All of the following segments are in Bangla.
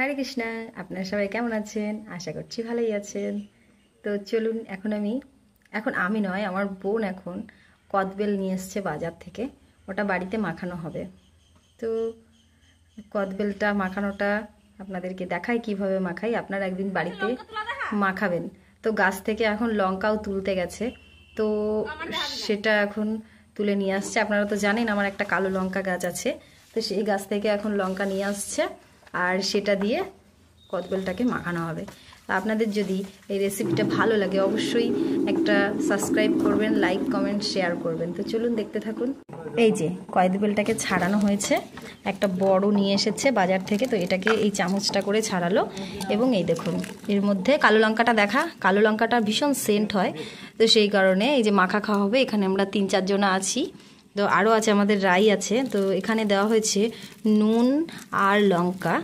হরে কৃষ্ণ। আপনারা সবাই কেমন আছেন? আশা করছি ভালোই আছেন। তো চলুন, এখন আমি নয়, আমার বোন এখন কদবেল নিয়ে এসছে বাজার থেকে। ওটা বাড়িতে মাখানো হবে। তো কদবেলটা মাখানোটা আপনাদেরকে দেখাই কিভাবে মাখাই। আপনারা একদিন বাড়িতে মাখাবেন। তো গাছ থেকে এখন লঙ্কাও তুলতে গেছে, তো সেটা এখন তুলে নিয়ে আসছে। আপনারা তো জানেন আমার একটা কালো লঙ্কা গাছ আছে, তো সেই গাছ থেকে এখন লঙ্কা নিয়ে আসছে আর সেটা দিয়ে কদবেলটাকে মাখানো হবে। আপনাদের যদি এই রেসিপিটা ভালো লাগে অবশ্যই একটা সাবস্ক্রাইব করবেন, লাইক কমেন্ট শেয়ার করবেন। তো চলুন দেখতে থাকুন। এই যে কদবেলটাকে ছাড়ানো হয়েছে, একটা বড় নিয়ে এসেছে বাজার থেকে, তো এটাকে এই চামচটা করে ছাড়ালো এবং এই দেখুন এর মধ্যে কালো লঙ্কাটা ভীষণ সেন্ট হয়, তো সেই কারণে এই যে মাখা খাওয়া হবে। এখানে আমরা 3-4 জন আছি, তো আরও আছে, আমাদের রাই আছে। তো এখানে দেওয়া হয়েছে নুন আর লঙ্কা,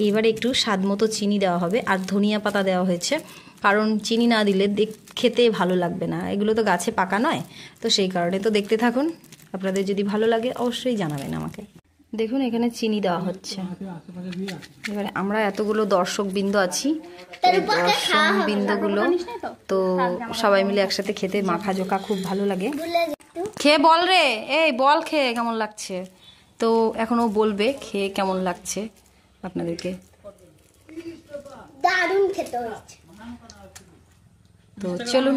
এবারে একটু স্বাদ মতো চিনি দেওয়া হবে আর ধনিয়া পাতা দেওয়া হয়েছে, কারণ চিনি না দিলে খেতে ভালো লাগবে না, এগুলো তো গাছে পাকা নয়, তো সেই কারণে। তো দেখতে থাকুন, আপনাদের যদি ভালো লাগে অবশ্যই জানাবেন আমাকে। দেখুন এখানে চিনি দেওয়া হচ্ছে। এবারে আমরা এতগুলো দর্শকবৃন্দ আছি, দর্শকবৃন্দগুলো তো সবাই মিলে একসাথে খেতে মাখা জোকা খুব ভালো লাগে। খেয়ে বল রে, এই বল খেয়ে কেমন লাগছে। তো এখন ও বলবে খেয়ে কেমন লাগছে আপনাদেরকে। দারুণ খেতে হয়েছে। তো চলুন,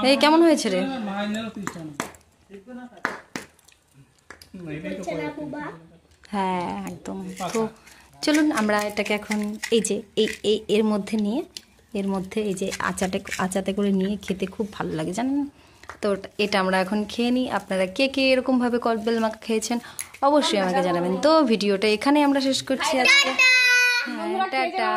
এই কেমন হয়েছে রে? হ্যাঁ একদম। তো চলুন আমরা এটাকে এখন এই যে এই এর মধ্যে নিয়ে, এর মধ্যে এই যে আচাতে করে নিয়ে খেতে খুব ভালো লাগে জানেন। তো এটা আমরা এখন খেয়ে নিই। আপনারা কে কে এরকমভাবে কদবেল মাখা খেয়েছেন অবশ্যই আমাকে জানাবেন। তো ভিডিওটা এখানে আমরা শেষ করছি আজকে। হ্যাঁ, টাটা।